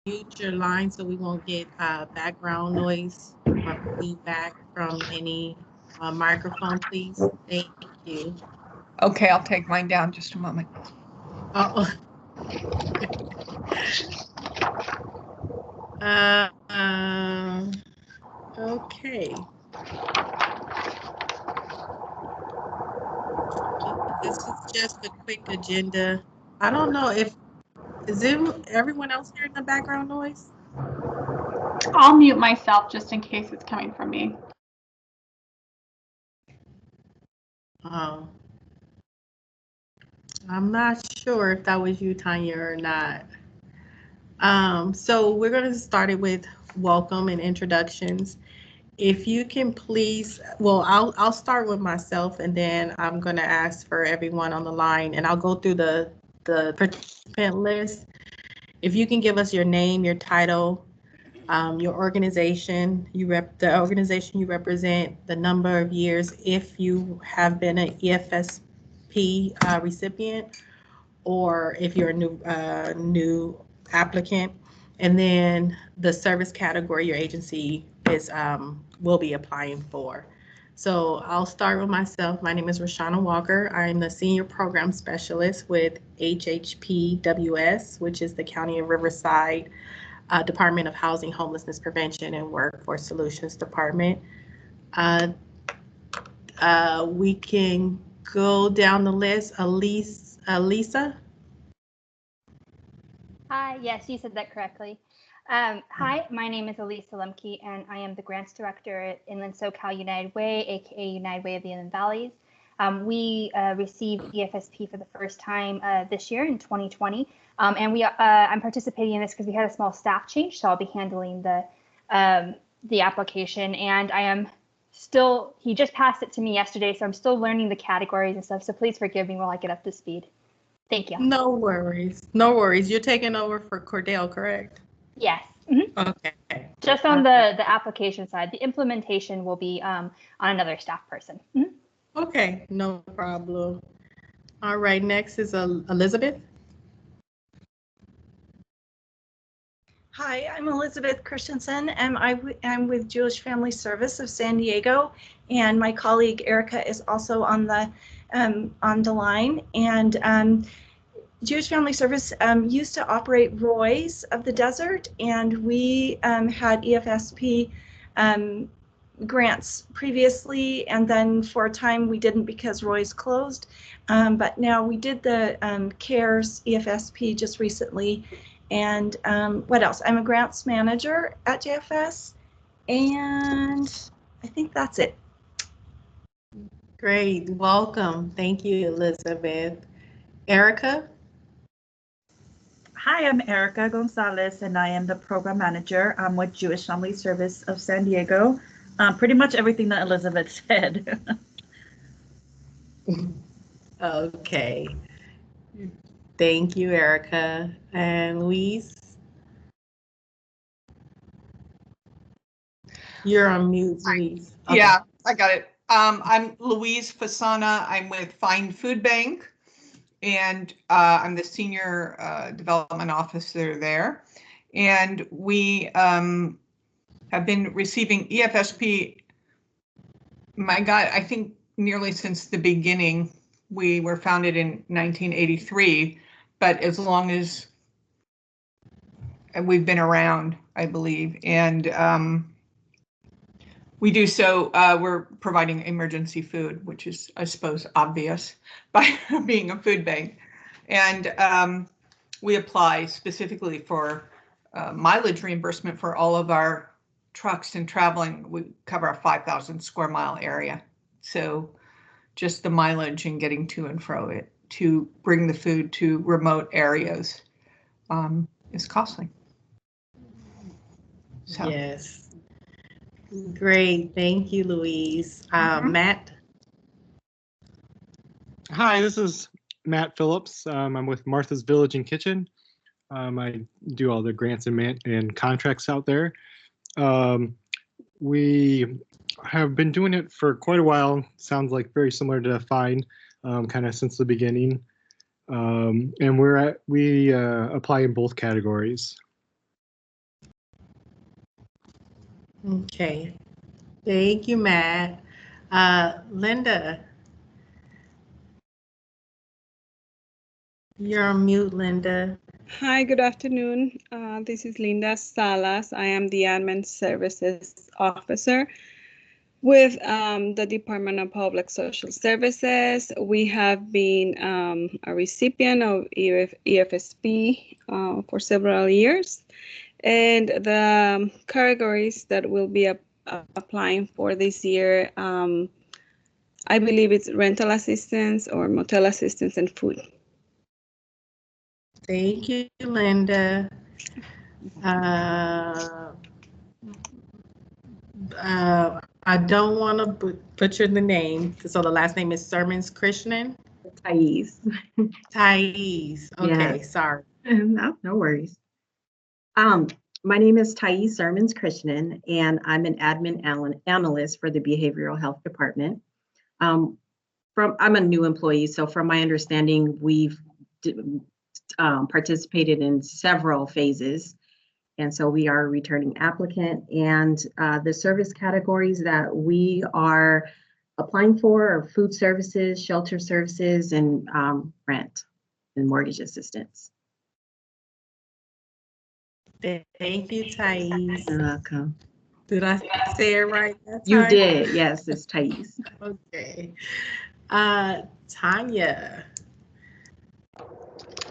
mute your line so we won't get background noise or feedback from any microphone, please? Thank you. Okay, I'll take mine down just a moment. Oh. Okay. This is just a quick agenda. I don't know if everyone else hearing the background noise? I'll mute myself just in case it's coming from me. Oh. I'm not sure if that was you, Tanya, or not. So we're going to start it with welcome and introductions. If you can please, well, I'll start with myself, and then I'm going to ask for everyone on the line, and I'll go through the participant list. If you can give us your name, your title, your organization, the organization you represent, the number of years, if you have been an EFSP recipient, or if you're a new applicant, and then the service category your agency is will be applying for. So I'll start with myself. My name is Rashana Walker. I'm the Senior Program Specialist with HHPWS, which is the County of Riverside Department of Housing, Homelessness Prevention, and Workforce Solutions Department. We can go down the list. Elisa? Hi, yes, you said that correctly. Hi, my name is Elisa Lemke, and I am the Grants Director at Inland SoCal United Way, aka United Way of the Inland Valleys. We received EFSP for the first time this year in 2020, and I'm participating in this because we had a small staff change, so I'll be handling the application, and I am still, he just passed it to me yesterday, so I'm still learning the categories and stuff, so please forgive me while I get up to speed. Thank you. No worries. No worries. You're taking over for Cordell, correct? Yes. Mm-hmm. Okay. Just on the application side, the implementation will be on another staff person. Mm-hmm. Okay, no problem. All right, next is Elizabeth. Hi, I'm Elizabeth Christensen, and I'm with Jewish Family Service of San Diego, and my colleague Erica is also on the line. And Jewish Family Service used to operate Roy's of the Desert, and we had EFSP grants previously, and then for a time we didn't because Roy's closed. But now we did the CARES EFSP just recently. And what else? I'm a grants manager at JFS, and I think that's it. Great, welcome. Thank you, Elizabeth. Erica? Hi, I'm Erica Gonzalez, and I am the program manager. I'm with Jewish Family Service of San Diego. Pretty much everything that Elizabeth said. Okay. Thank you, Erica. And Louise? You're on mute, Louise. Okay. Yeah, I got it. I'm Louise Fasana. I'm with Find Food Bank, and I'm the Senior Development Officer there. And we have been receiving EFSP, my God, I think nearly since the beginning. We were founded in 1983, but as long as we've been around, I believe. And we do so, we're providing emergency food, which is, I suppose, obvious by being a food bank. And we apply specifically for mileage reimbursement for all of our trucks and traveling. We cover a 5,000 square mile area. So just the mileage and getting to and fro it to bring the food to remote areas is costly. So. Yes. Great. Thank you, Louise. Matt? Hi, this is Matt Phillips. I'm with Martha's Village and Kitchen. I do all the grants and contracts out there. We have been doing it for quite a while. Sounds like very similar to Find, kind of since the beginning. And we apply in both categories. Okay. Thank you, Matt. Linda, you're on mute, Linda. Hi, good afternoon. This is Linda Salas. I am the Admin Services Officer with the Department of Public Social Services. We have been a recipient of EFSP for several years. And the categories that we'll be applying for this year, I believe it's rental assistance or motel assistance and food. Thank you, Linda. I don't want to butcher the name, so the last name is Sermons Krishnan. Thais. Thais. Okay, Yes. sorry. No worries. My name is Thais Sermons Krishnan, and I'm an admin analyst for the Behavioral Health Department. I'm a new employee, so from my understanding, we've participated in several phases. And so we are a returning applicant, and the service categories that we are applying for are food services, shelter services, and rent and mortgage assistance. Thank you, Thais. You're welcome. Did I say it right that time? You did, yes, it's Thais. Okay. Tanya.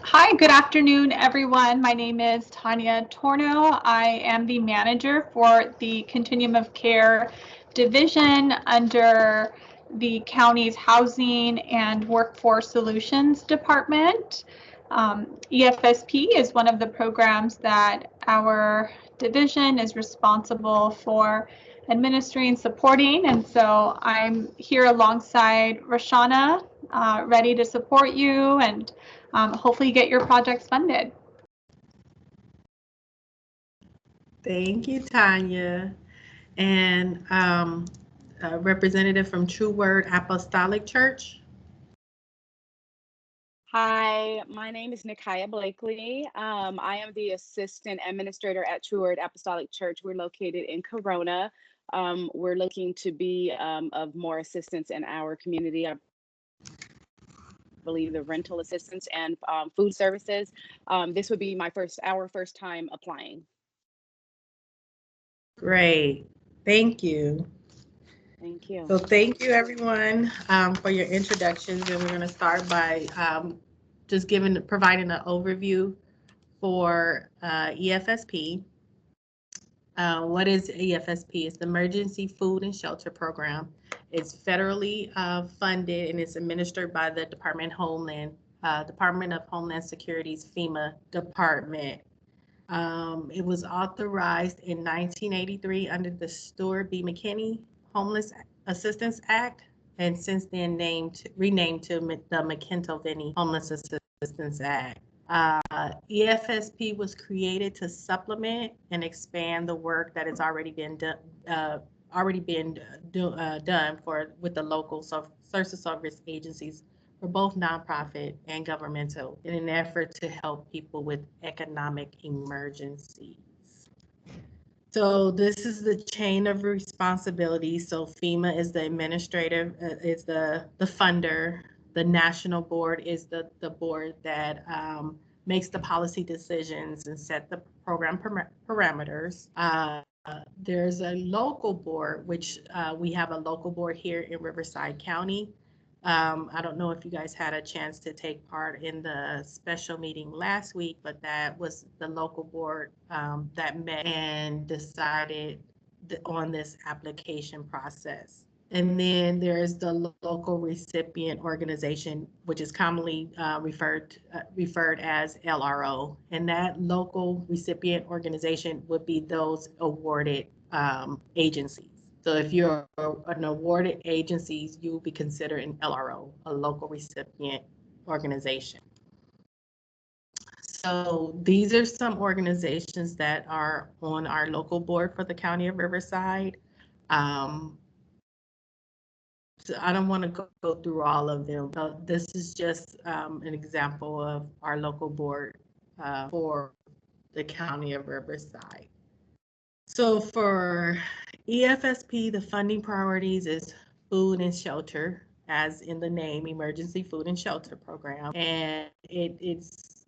Hi, good afternoon, everyone. My name is Tanya Torno. I am the manager for the Continuum of Care division under the county's Housing and Workforce Solutions Department. EFSP is one of the programs that our division is responsible for administering, supporting, and so I'm here alongside Roshana, ready to support you and hopefully get your projects funded. Thank you, Tanya. And a representative from True Word Apostolic Church. Hi, my name is Nikaya Blakely. I am the assistant administrator at True Word Apostolic Church. We're located in Corona. We're looking to be of more assistance in our community. I believe the rental assistance and food services. This would be our first time applying. Great. Thank you. Thank you. So thank you, everyone, for your introductions. And we're going to start by just providing an overview for EFSP. What is EFSP? It's the Emergency Food and Shelter Program. It's federally funded, and it's administered by the Department of Homeland Security's FEMA department. It was authorized in 1983 under the Stuart B. McKinney Homeless Assistance Act, and since then renamed to the McKintovany Homeless Assistance Act. EFSP was created to supplement and expand the work that has already been done with the local social service agencies for both nonprofit and governmental in an effort to help people with economic emergencies. So this is the chain of responsibility. So FEMA is the administrative, is the funder. The national board is the board that makes the policy decisions and set the program parameters. There's a local board, which we have a local board here in Riverside County. I don't know if you guys had a chance to take part in the special meeting last week, but that was the local board that met and decided on this application process. And then there's the local recipient organization, which is commonly referred as LRO. And that local recipient organization would be those awarded agencies. So if you're an awarded agency, you will be considered an LRO, a local recipient organization. So these are some organizations that are on our local board for the County of Riverside. So I don't want to go through all of them, but this is just an example of our local board for the County of Riverside. So for EFSP, the funding priorities is food and shelter, as in the name, Emergency Food and Shelter Program. And it's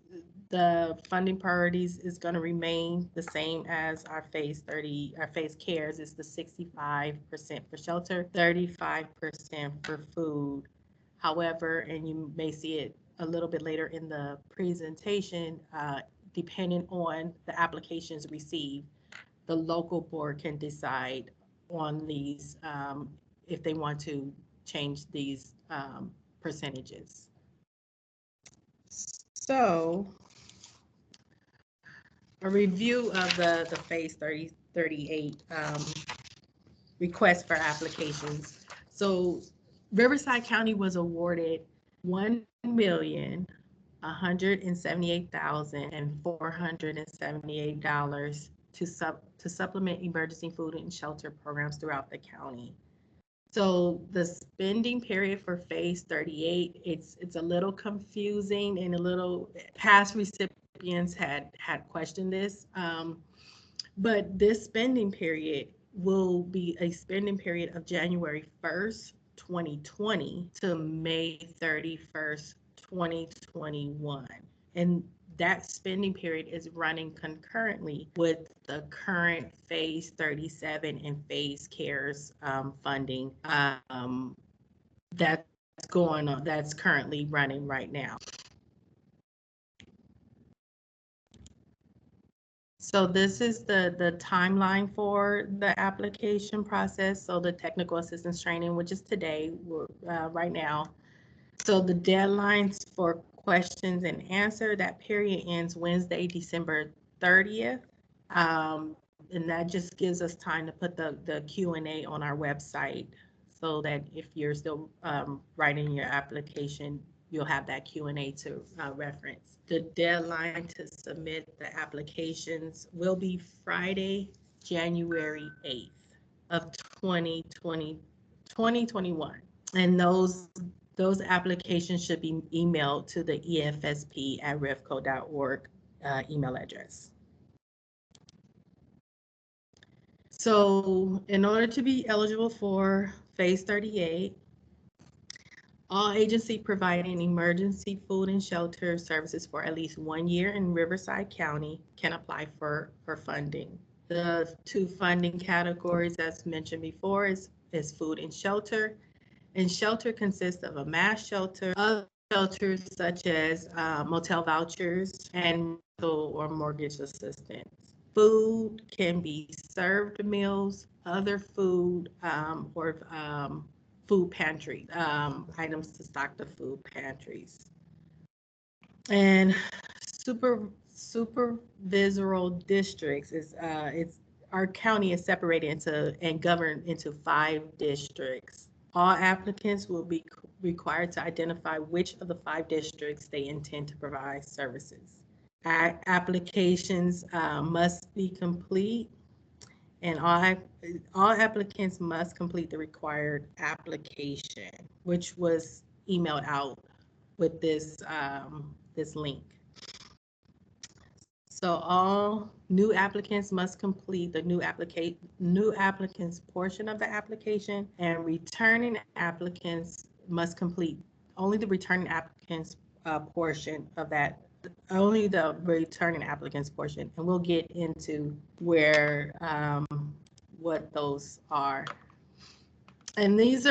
the funding priorities is going to remain the same as our phase 30, our phase cares is the 65% for shelter, 35% for food. However, and you may see it a little bit later in the presentation, depending on the applications received, the local board can decide on these if they want to change these percentages. So a review of the phase 38 request for applications. So Riverside County was awarded $1,178,478 to supplement emergency food and shelter programs throughout the county. So the spending period for phase 38, it's a little confusing and a little, past recipients had questioned this, but this spending period will be a spending period of January 1st, 2020 to May 31st, 2021. And that spending period is running concurrently with the current phase 37 and phase cares funding that's going on, that's currently running right now. So this is the timeline for the application process. So the technical assistance training, which is today, right now. So the deadlines for questions and answer, that period ends Wednesday, December 30th. And that just gives us time to put the Q&A on our website so that if you're still writing your application, you'll have that Q&A to reference. The deadline to submit the applications will be Friday, January 8th of 2021. And those applications should be emailed to the efsp@revco.org email address. So in order to be eligible for phase 38, all agencies providing emergency food and shelter services for at least 1 year in Riverside County can apply for funding. The two funding categories, as mentioned before, is food and shelter. And shelter consists of a mass shelter, other shelters such as motel vouchers and or mortgage assistance. Food can be served meals, other food, or food pantry items to stock the food pantries. And supervisory districts is our county is separated into and governed into 5 districts. All applicants will be required to identify which of the 5 districts they intend to provide services. Applications must be complete, and all applicants must complete the required application, which was emailed out with this this link. So all new applicants must complete the new applicants portion of the application, and returning applicants must complete only the returning applicants portion of that. Only the returning applicants portion, and we'll get into where what those are. And this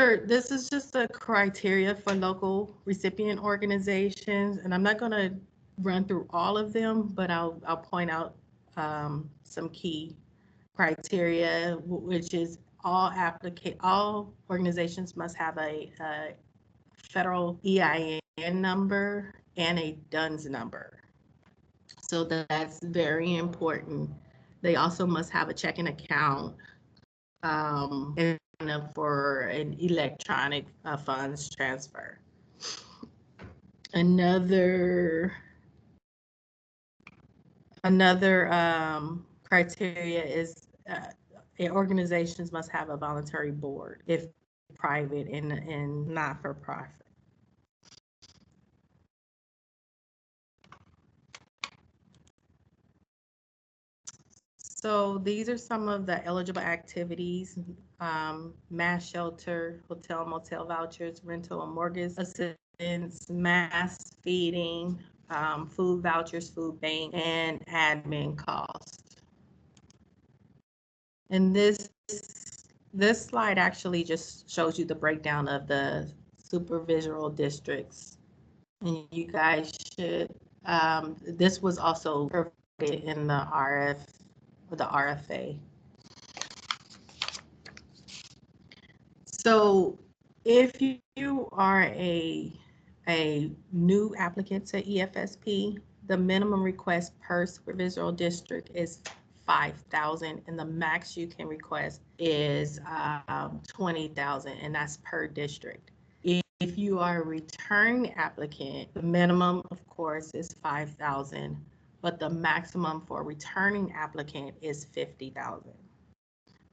is just the criteria for local recipient organizations, and I'm not going to run through all of them, but I'll point out some key criteria, which is all organizations must have a federal EIN number and a DUNS number. So that's very important. They also must have a checking account and for an electronic funds transfer. Another criteria is organizations must have a voluntary board if private and not for profit. So these are some of the eligible activities: mass shelter, hotel, motel vouchers, rental and mortgage assistance, mass feeding, food vouchers, food bank, and admin costs. And this slide actually just shows you the breakdown of the supervisory districts. And you guys should, this was also provided in the RFA. So if you are a new applicant to EFSP, the minimum request per supervisory district is 5,000, and the max you can request is 20,000, and that's per district. If you are a return applicant, the minimum, of course, is 5,000, but the maximum for a returning applicant is 50,000.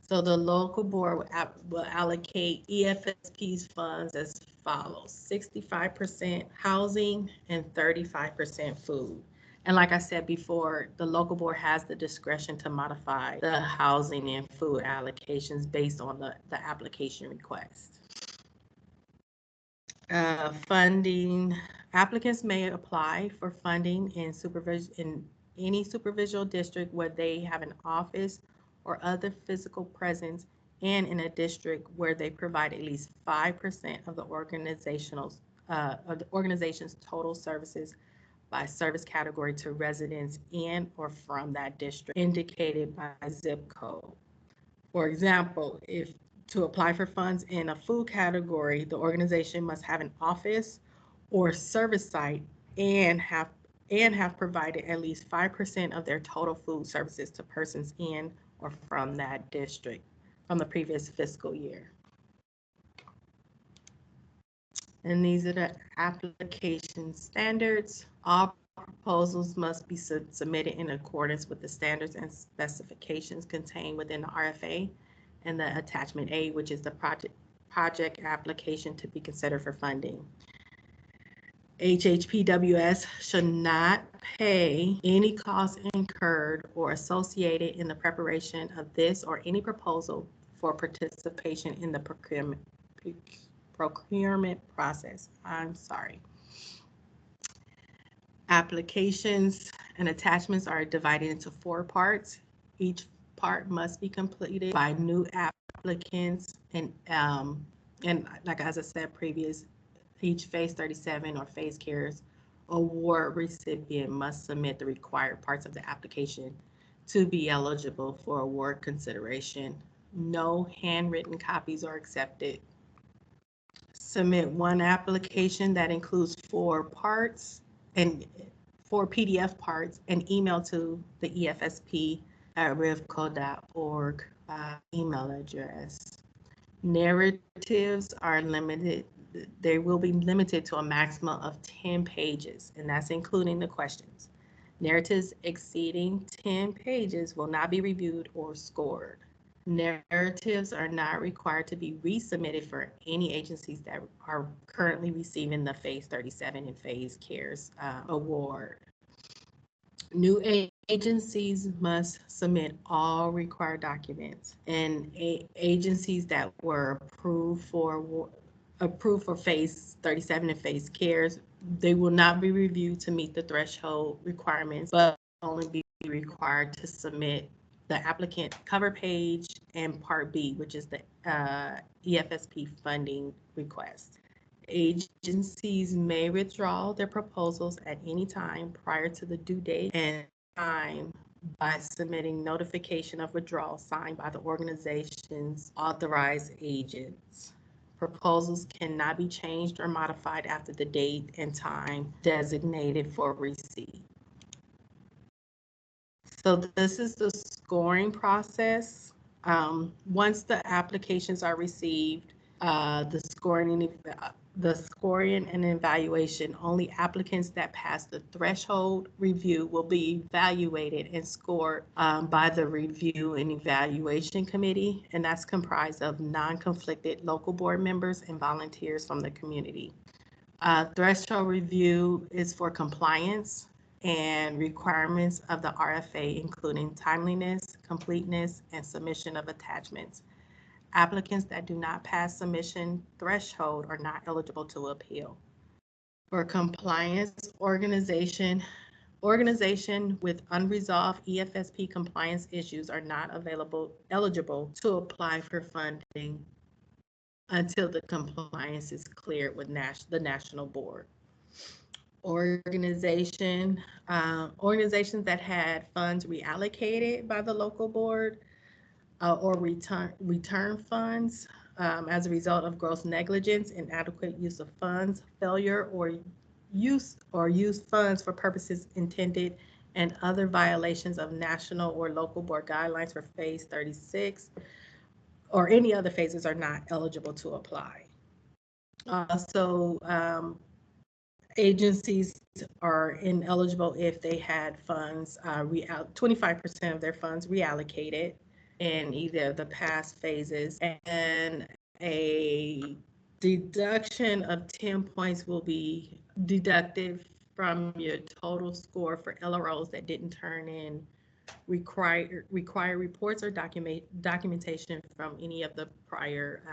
So the local board will allocate EFSP's funds as follows: 65% housing and 35% food. And like I said before, the local board has the discretion to modify the housing and food allocations based on the application request. Funding. Applicants may apply for funding in any supervisory district where they have an office or other physical presence, and in a district where they provide at least 5% of the organization's total services by service category to residents in or from that district, indicated by zip code. For example, if to apply for funds in a food category, the organization must have an office or service site and have provided at least 5% of their total food services to persons in or from that district from the previous fiscal year. And these are the application standards. All proposals must be submitted in accordance with the standards and specifications contained within the RFA and the attachment A, which is the project application to be considered for funding. HHPWS should not pay any costs incurred or associated in the preparation of this or any proposal for participation in the procurement process. I'm sorry. Applications and attachments are divided into 4 parts. Each part must be completed by new applicants, and like as I said previous, each Phase 37 or Phase Cares award recipient must submit the required parts of the application to be eligible for award consideration. No handwritten copies are accepted. Submit 1 application that includes 4 parts and 4 PDF parts, and email to the EFSP@rivco.org email address. Narratives are limited. They will be limited to a maximum of 10 pages, and that's including the questions. Narratives exceeding 10 pages will not be reviewed or scored. Narratives are not required to be resubmitted for any agencies that are currently receiving the Phase 37 and Phase Cares award. New agencies must submit all required documents, and agencies that were approved for Phase 37 and Phase Cares, they will not be reviewed to meet the threshold requirements, but only be required to submit the applicant cover page and Part B, which is the EFSP funding request. Agencies may withdraw their proposals at any time prior to the due date and time by submitting notification of withdrawal signed by the organization's authorized agents. Proposals cannot be changed or modified after the date and time designated for receipt. So this is the scoring process. Once the applications are received, the scoring and evaluation, only applicants that pass the threshold review will be evaluated and scored by the review and evaluation committee, and that's comprised of non-conflicted local board members and volunteers from the community. Threshold review is for compliance, and requirements of the RFA, including timeliness, completeness, and submission of attachments. Applicants that do not pass submission threshold are not eligible to appeal. For compliance, organization with unresolved EFSP compliance issues are not eligible to apply for funding until the compliance is cleared with the national board. Organizations that had funds reallocated by the local board or return funds as a result of gross negligence, inadequate use of funds, failure or use funds for purposes intended, and other violations of national or local board guidelines for phase 36 or any other phases are not eligible to apply. Also, agencies are ineligible if they had funds, 25% of their funds reallocated in either of the past phases, and a deduction of 10 points will be deducted from your total score for LROs that didn't turn in require reports or documentation from any of the prior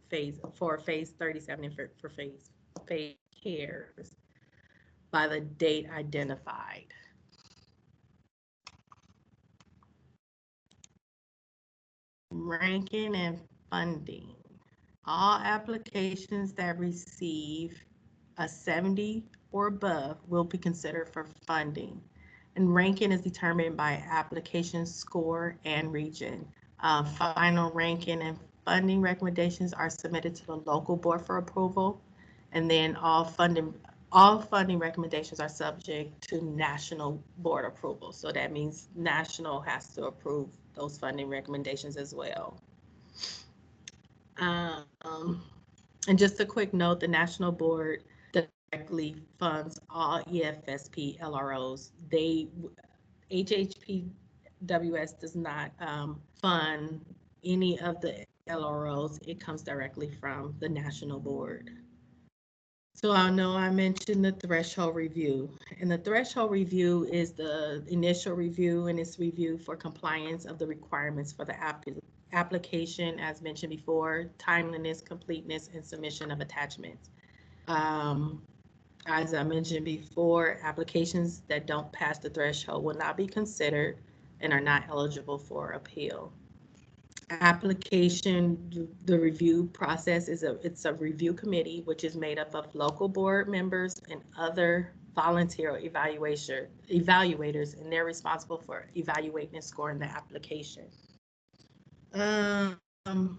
phase 37 and for phase cares by the date identified. Ranking and funding. All applications that receive a 70 or above will be considered for funding. And ranking is determined by application score and region. Final ranking and funding recommendations are submitted to the local board for approval. And then all funding recommendations are subject to national board approval. So that means national has to approve those funding recommendations as well. And just a quick note, the national board directly funds all EFSP LROs. HHPWS does not fund any of the LROs. It comes directly from the national board. So I know I mentioned the threshold review, and the threshold review is the initial review, and it's review for compliance of the requirements for the application, as mentioned before, timeliness, completeness, and submission of attachments. As I mentioned before, applications that don't pass the threshold will not be considered and are not eligible for appeal. Application, the review process it's a review committee, which is made up of local board members and other volunteer evaluators, and they're responsible for evaluating and scoring the application.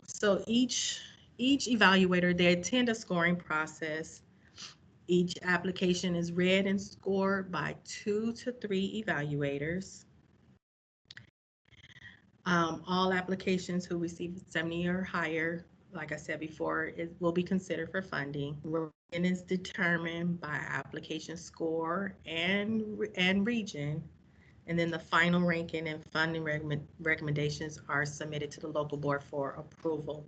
So each evaluator, they attend a scoring process. Each application is read and scored by 2 to 3 evaluators. All applications who receive 70 or higher, like I said before, it will be considered for funding. Ranking is determined by application score and region. And then the final ranking and funding recommendations are submitted to the local board for approval.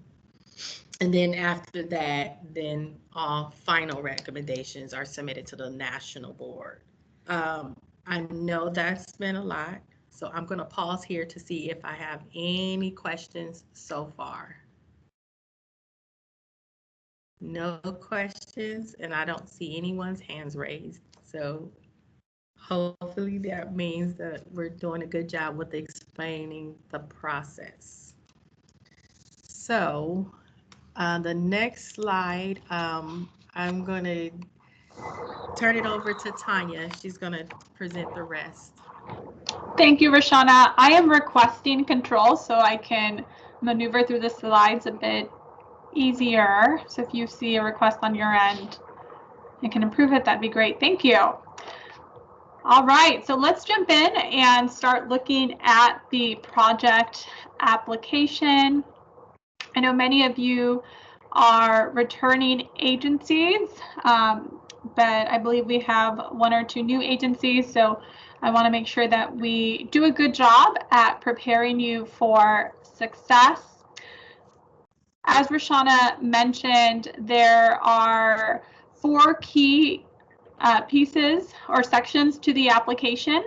And then after that, then all final recommendations are submitted to the national board. I know that's been a lot, so I'm going to pause here to see if I have any questions so far. No questions, and I don't see anyone's hands raised. So hopefully that means that we're doing a good job with explaining the process. So the next slide, I'm going to turn it over to Tanya. She's going to present the rest. Thank you, Roshana. I am requesting control so I can maneuver through the slides a bit easier. So if you see a request on your end, you can improve it. That'd be great. Thank you. All right, so let's jump in and start looking at the project application. I know many of you are returning agencies, but I believe we have 1 or 2 new agencies. So I want to make sure that we do a good job at preparing you for success. As Roshana mentioned, there are 4 key pieces or sections to the application.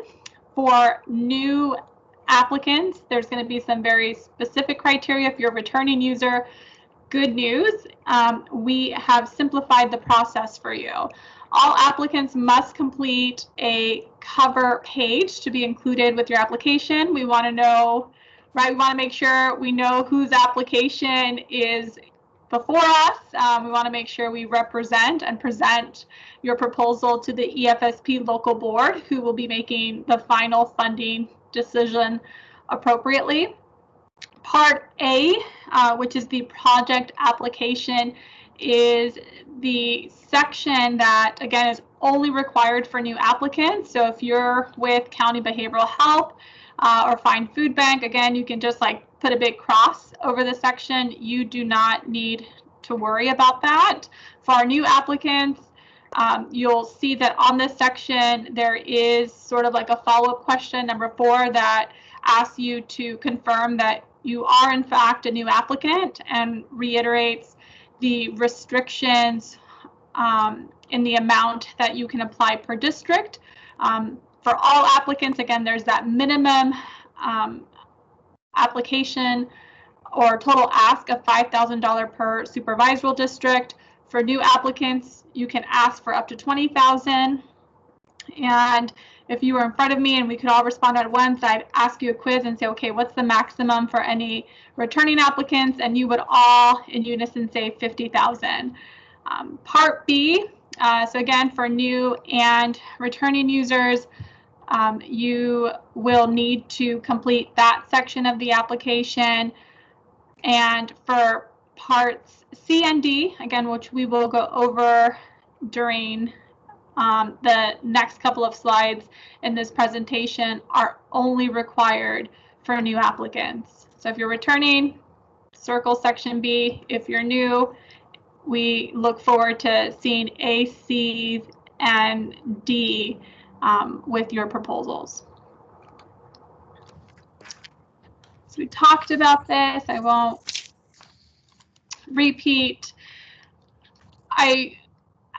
For new applicants, there's going to be some very specific criteria. If you're a returning user, good news, we have simplified the process for you. All applicants must complete a cover page to be included with your application. We want to know, right? We want to make sure we know whose application is before us. We want to make sure we represent and present your proposal to the EFSP local board, who will be making the final funding decision appropriately. Part A, which is the project application, is the section that, again, is only required for new applicants. So if you're with County Behavioral Health or Find Food Bank, again, you can just like put a big cross over the section. You do not need to worry about that. For our new applicants, you'll see that on this section, there is sort of like a follow-up question, number 4, that asks you to confirm that you are in fact a new applicant and reiterates the restrictions in the amount that you can apply per district. For all applicants, again, there's that minimum application or total ask of $5,000 per supervisory district. For new applicants, you can ask for up to $20,000. And if you were in front of me and we could all respond at once, I'd ask you a quiz and say, okay, what's the maximum for any returning applicants? And you would all in unison say 50,000. Part B, so again, for new and returning users, you will need to complete that section of the application. And for parts C and D, again, which we will go over during the next couple of slides in this presentation, are only required for new applicants. So if you're returning, circle section B. If you're new, we look forward to seeing A, C, and D with your proposals. So we talked about this. I won't repeat. I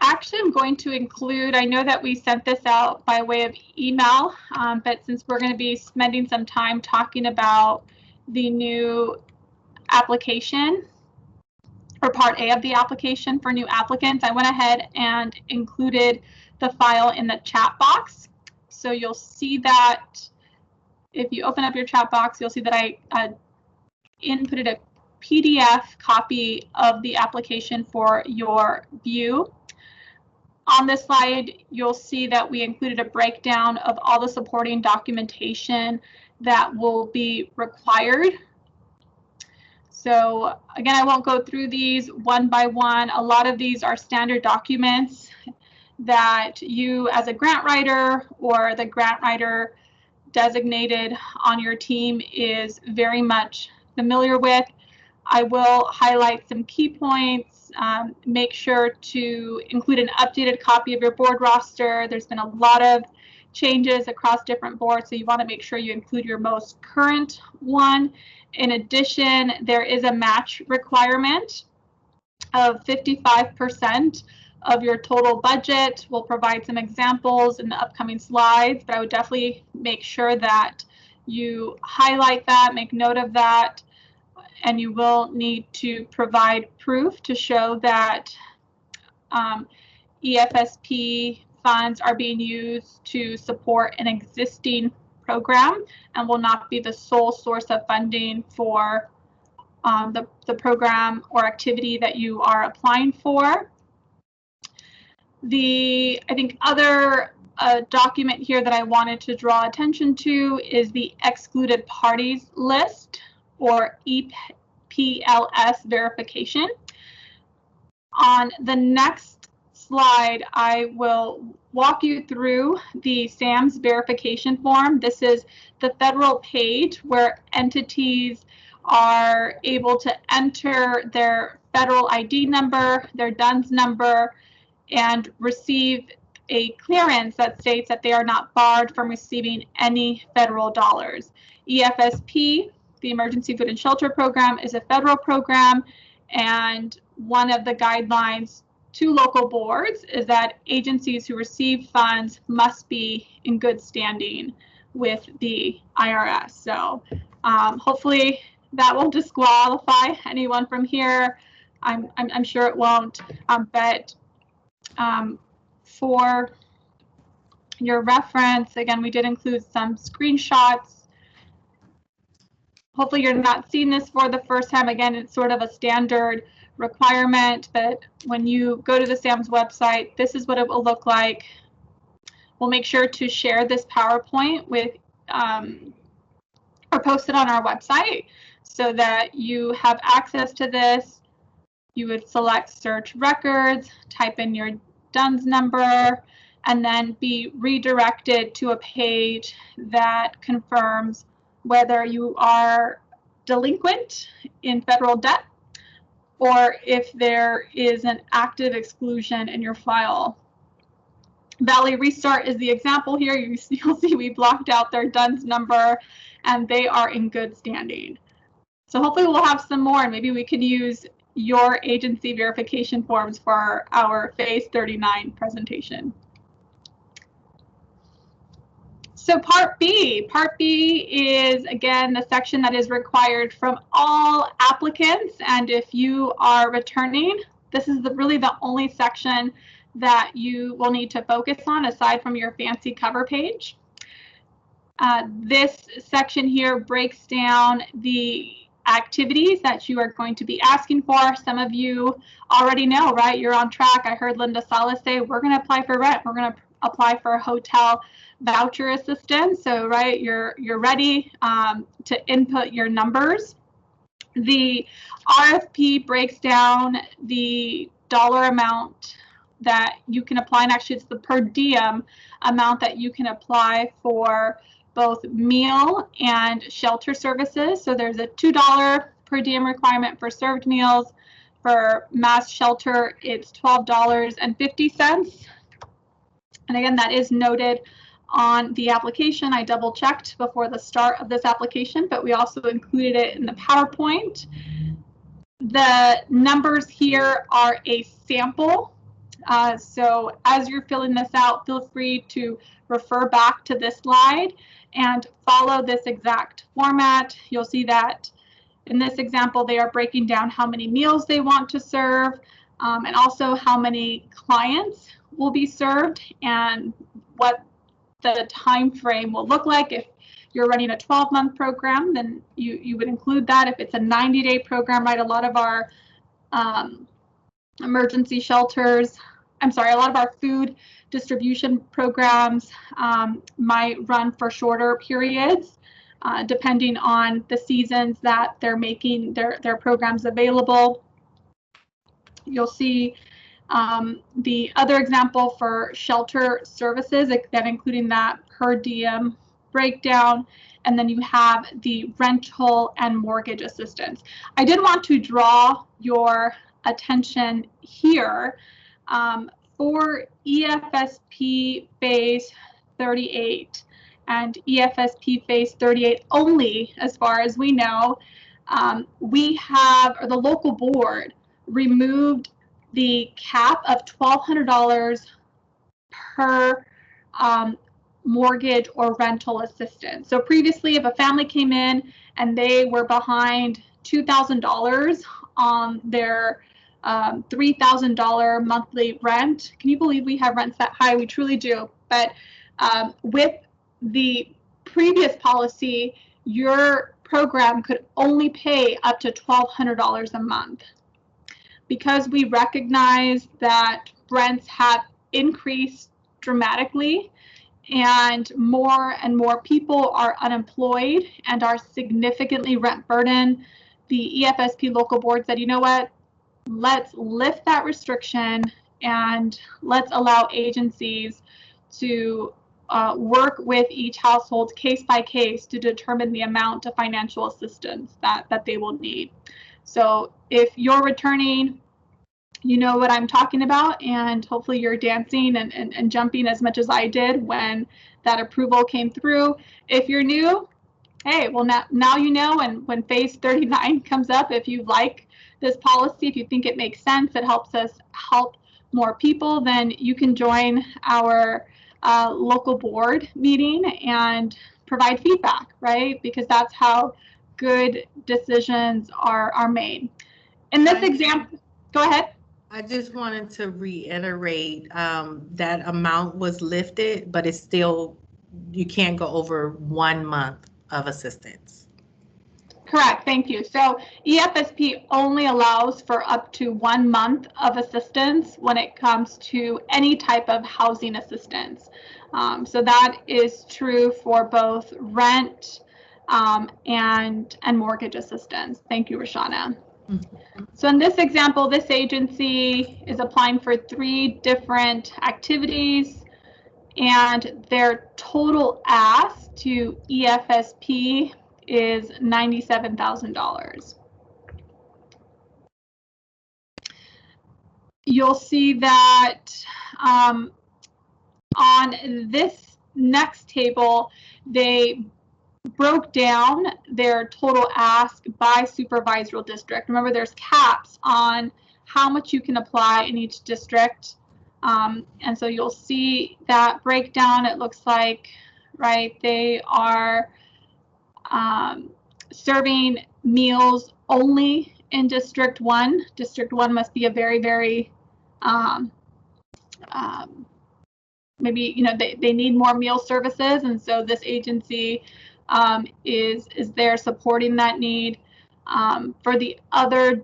actually am going to include, I know that we sent this out by way of email, but since we're going to be spending some time talking about the new application or part A of the application for new applicants, I went ahead and included the file in the chat box. So you'll see that if you open up your chat box, you'll see that I inputted a PDF copy of the application for your view. On this slide, you'll see that we included a breakdown of all the supporting documentation that will be required. So again, I won't go through these one by one. A lot of these are standard documents that you as a grant writer or the grant writer designated on your team is very much familiar with. I will highlight some key points. Make sure to include an updated copy of your board roster. There's been a lot of changes across different boards, so you want to make sure you include your most current one. In addition, there is a match requirement of 55% of your total budget. We'll provide some examples in the upcoming slides, but I would definitely make sure that you highlight that, make note of that, and you will need to provide proof to show that EFSP funds are being used to support an existing program and will not be the sole source of funding for the program or activity that you are applying for. I think other document here that I wanted to draw attention to is the excluded parties list, or EPLS verification. On the next slide, I will walk you through the SAMS verification form. This is the federal page where entities are able to enter their federal ID number, their DUNS number, and receive a clearance that states that they are not barred from receiving any federal dollars. EFSP, the Emergency Food and Shelter Program, is a federal program, and one of the guidelines to local boards is that agencies who receive funds must be in good standing with the IRS. So hopefully that won't disqualify anyone from here. I'm sure it won't, but for your reference, again, we did include some screenshots. Hopefully you're not seeing this for the first time. Again, it's sort of a standard requirement, but when you go to the SAM's website, this is what it will look like. We'll make sure to share this PowerPoint with or post it on our website so that you have access to this. You would select search records, type in your DUNS number, and then be redirected to a page that confirms whether you are delinquent in federal debt or if there is an active exclusion in your file. Valley Restart is the example here. You'll see we blocked out their DUNS number and they are in good standing. So hopefully we'll have some more, and maybe we can use your agency verification forms for our Phase 39 presentation. So Part B is, again, the section that is required from all applicants. And if you are returning, this is really the only section that you will need to focus on aside from your fancy cover page. This section here breaks down the activities that you are going to be asking for. Some of you already know, right? You're on track. I heard Linda Salas say, we're going to apply for rent. We're going to apply for hotel voucher assistance. So, right, you're ready to input your numbers. The RFP breaks down the dollar amount that you can apply, and actually it's the per diem amount that you can apply for both meal and shelter services. So there's a $2 per diem requirement for served meals. For mass shelter, it's $12.50. And again, that is noted on the application. I double checked before the start of this application, but we also included it in the PowerPoint. The numbers here are a sample. So as you're filling this out, feel free to refer back to this slide and follow this exact format. You'll see that in this example, they are breaking down how many meals they want to serve, and also how many clients will be served and what the time frame will look like. If you're running a 12-month program, then you would include that. If it's a 90-day program, right, a lot of our emergency shelters, a lot of our food distribution programs might run for shorter periods, depending on the seasons that they're making their programs available. You'll see the other example for shelter services, again, including that per diem breakdown, and then you have the rental and mortgage assistance. I did want to draw your attention here for EFSP Phase 38 and EFSP Phase 38 only, as far as we know, we have, or the local board removed the cap of $1,200 per mortgage or rental assistance. So previously, if a family came in and they were behind $2,000 on their $3,000 monthly rent, can you believe we have rents that high? We truly do. But with the previous policy, your program could only pay up to $1,200 a month. Because we recognize that rents have increased dramatically and more people are unemployed and are significantly rent burdened, the EFSP local board said, you know what, let's lift that restriction and let's allow agencies to work with each household case by case to determine the amount of financial assistance that they will need. So if you're returning, you know what I'm talking about, and hopefully you're dancing and jumping as much as I did when that approval came through. If you're new, hey, well, now you know, and when Phase 39 comes up, if you like this policy, if you think it makes sense, it helps us help more people, then you can join our local board meeting and provide feedback, right? Because that's how good decisions are made. In this example, go ahead. I just wanted to reiterate that amount was lifted, but it's still, you can't go over 1 month of assistance. Correct, thank you. So EFSP only allows for up to 1 month of assistance when it comes to any type of housing assistance. So that is true for both rent and mortgage assistance. Thank you, Roshana. So in this example, this agency is applying for 3 different activities, and their total ask to EFSP is $97,000. You'll see that on this next table, they broke down their total ask by supervisory district. Remember, there's caps on how much you can apply in each district. And so you'll see that breakdown. It looks like, right, they are serving meals only in District 1. District 1 must be a very, very, maybe, you know, they need more meal services. And so this agency is there supporting that need. For the other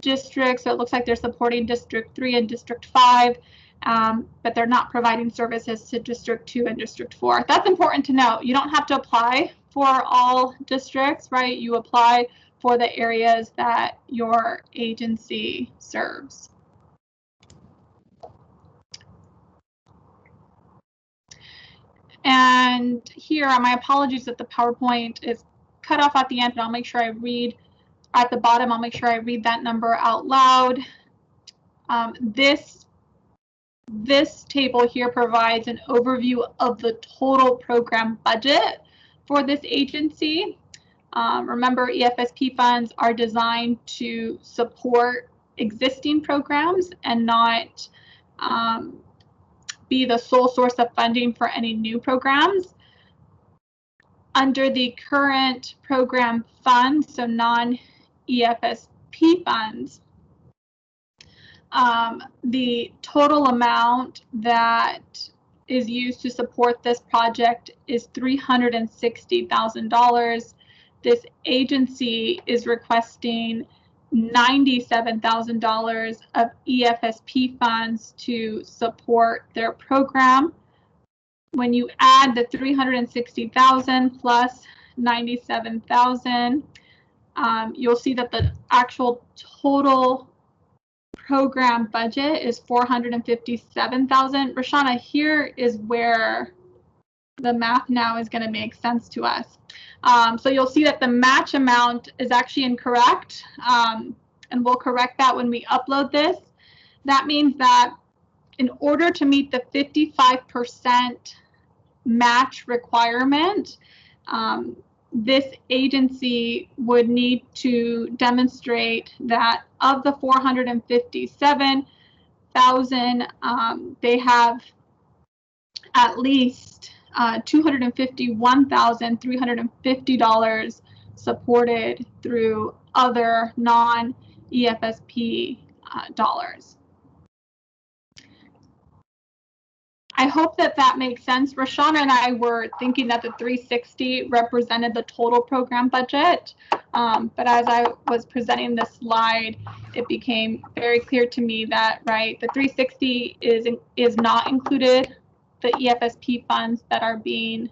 districts, so it looks like they're supporting District 3 and District 5, but they're not providing services to District 2 and District 4. That's important to know. You don't have to apply for all districts, right? You apply for the areas that your agency serves. And here, my apologies that the PowerPoint is cut off at the end, but I'll make sure I read at the bottom. I'll make sure I read that number out loud. This table here provides an overview of the total program budget for this agency. Remember, EFSP funds are designed to support existing programs and not be the sole source of funding for any new programs. Under the current program funds, so non-EFSP funds, the total amount that is used to support this project is $360,000. This agency is requesting $97,000 of EFSP funds to support their program. When you add the $360,000 plus $97,000, you'll see that the actual total program budget is $457,000. Roshana, here is where the math now is going to make sense to us. So you'll see that the match amount is actually incorrect, and we'll correct that when we upload this. That means that in order to meet the 55% match requirement, this agency would need to demonstrate that of the 457,000, they have at least $251,350 supported through other non-EFSP dollars. I hope that that makes sense. Roshana and I were thinking that the 360 represented the total program budget, but as I was presenting this slide, it became very clear to me that, right, the 360 is not included the EFSP funds that are being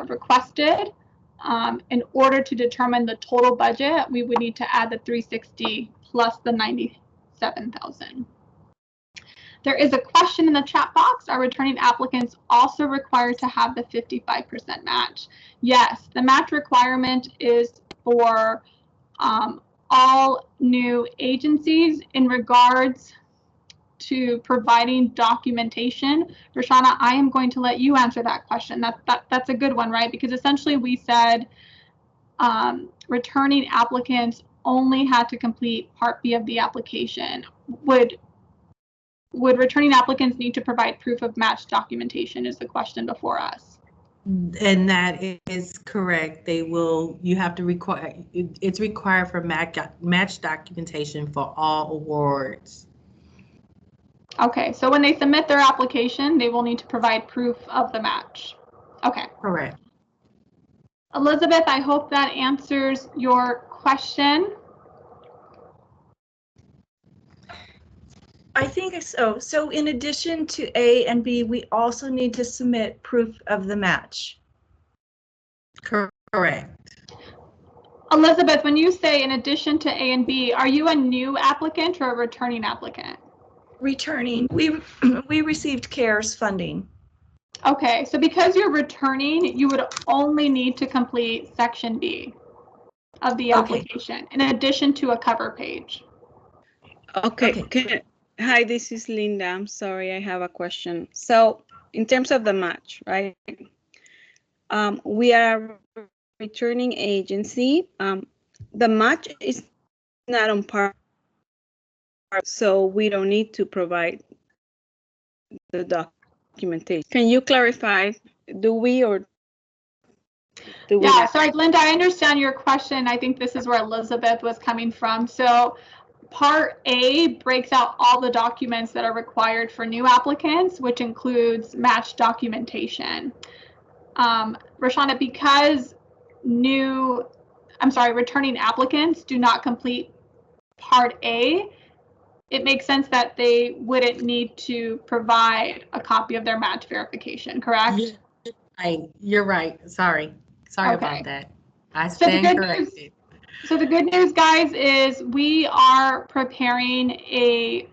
requested. In order to determine the total budget, we would need to add the 360 plus the 97,000. There is a question in the chat box. Are returning applicants also required to have the 55% match? Yes, the match requirement is for all new agencies in regards to providing documentation. Roshana, I am going to let you answer that question. That's a good one, right? Because essentially we said returning applicants only had to complete Part B of the application. would returning applicants need to provide proof of match documentation is the question before us. And that is correct. They will, you have to require, it's required for match documentation for all awards. Okay, so when they submit their application, they will need to provide proof of the match. Okay. Correct. Elizabeth, I hope that answers your question. I think so. So in addition to A and B, we also need to submit proof of the match. Correct. Elizabeth, when you say in addition to A and B, are you a new applicant or a returning applicant? Returning, we received CARES funding. Okay, so because you're returning, you would only need to complete section B of the application, in addition to a cover page. Okay. Hi, this is Linda. I'm sorry, I have a question. So in terms of the match, right? We are a returning agency. The match is not on par, so we don't need to provide the documentation. Can you clarify, do we or do we? Yeah, sorry, Linda, I understand your question. I think this is where Elizabeth was coming from. So Part A breaks out all the documents that are required for new applicants, which includes match documentation. Rashana, because returning applicants do not complete Part A, it makes sense that they wouldn't need to provide a copy of their match verification, correct? You're right. Sorry Okay. about that. I stand corrected. So the good news, guys, is we are preparing a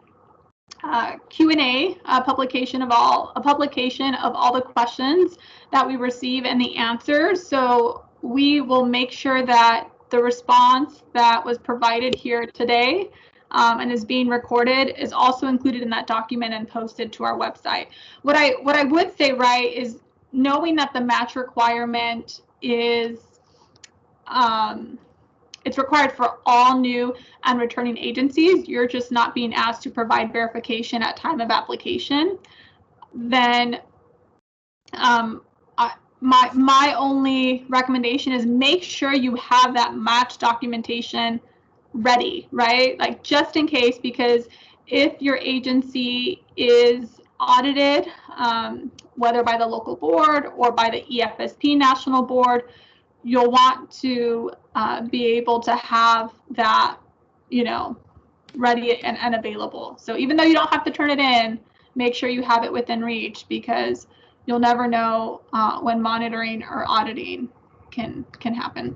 Q&A publication of all the questions that we receive and the answers. So we will make sure that the response that was provided here today and is being recorded is also included in that document and posted to our website. What I would say, right, is knowing that the match requirement is it's required for all new and returning agencies. You're just not being asked to provide verification at time of application. Then my only recommendation is make sure you have that match documentation ready, right? Like just in case, because if your agency is audited, whether by the local board or by the EFSP national board, you'll want to be able to have that, ready and available. So even though you don't have to turn it in, make sure you have it within reach, because you'll never know when monitoring or auditing can happen.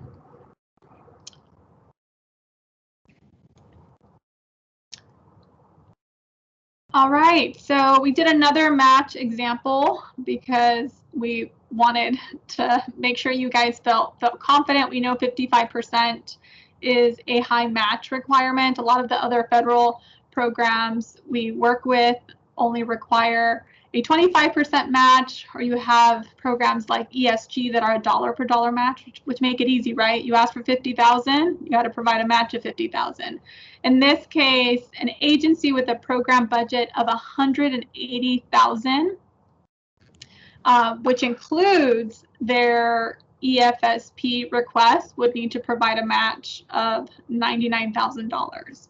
All right, so we did another match example because we wanted to make sure you guys felt confident. We know 55% is a high match requirement. A lot of the other federal programs we work with only require a 25% match, or you have programs like ESG that are $1 per dollar match, which make it easy, right? You ask for 50,000, you got to provide a match of 50,000. In this case, an agency with a program budget of 180,000, which includes their EFSP request, would need to provide a match of $99,000.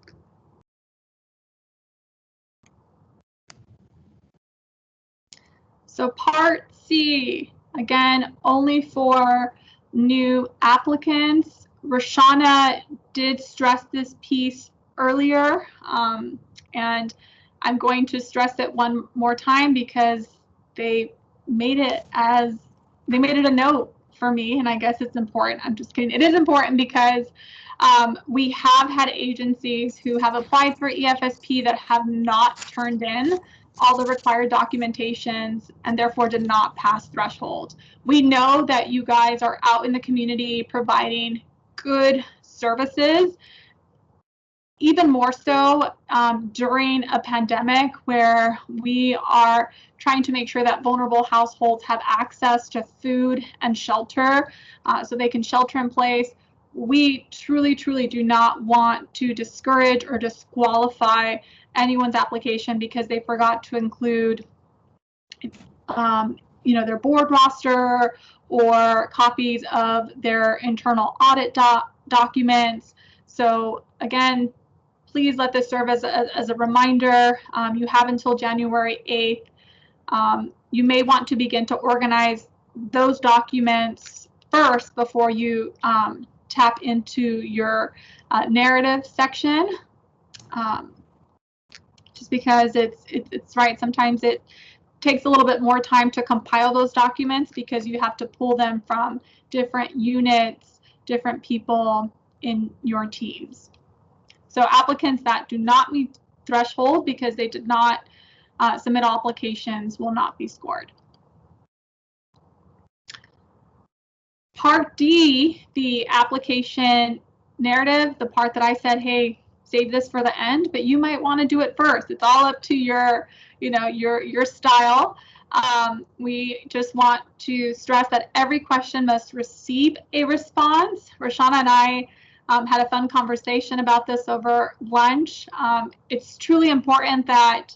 So Part C, again, only for new applicants. Rashana did stress this piece earlier, and I'm going to stress it one more time because they made it a note for me, and I guess it's important. I'm just kidding. It is important because we have had agencies who have applied for EFSP that have not turned in all the required documentations and therefore did not pass threshold. We know that you guys are out in the community providing good services, even more so during a pandemic where we are trying to make sure that vulnerable households have access to food and shelter so they can shelter in place. We truly do not want to discourage or disqualify anyone's application because they forgot to include their board roster or copies of their internal audit documents. So again, please let this serve as a reminder. You have until January 8th. You may want to begin to organize those documents first before you tap into your narrative section. Just because it's right, sometimes it takes a little bit more time to compile those documents because you have to pull them from different units, different people in your teams. So applicants that do not meet threshold because they did not submit all applications will not be scored. Part D, the application narrative, the part that I said, hey, save this for the end, but you might want to do it first. It's all up to your style. We just want to stress that every question must receive a response. Roshana and I had a fun conversation about this over lunch. It's truly important that,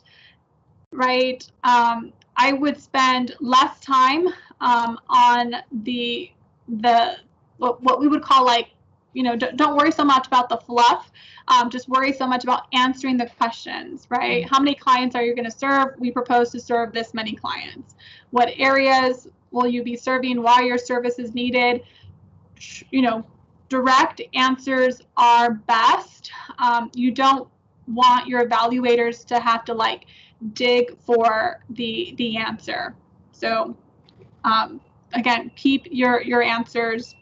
right, I would spend less time on what we would call, like, don't worry so much about the fluff. Just worry so much about answering the questions, right? How many clients are you going to serve? We propose to serve this many clients. What areas will you be serving? Why your service is needed? Direct answers are best. You don't want your evaluators to have to like dig for the answer. So again, keep your answers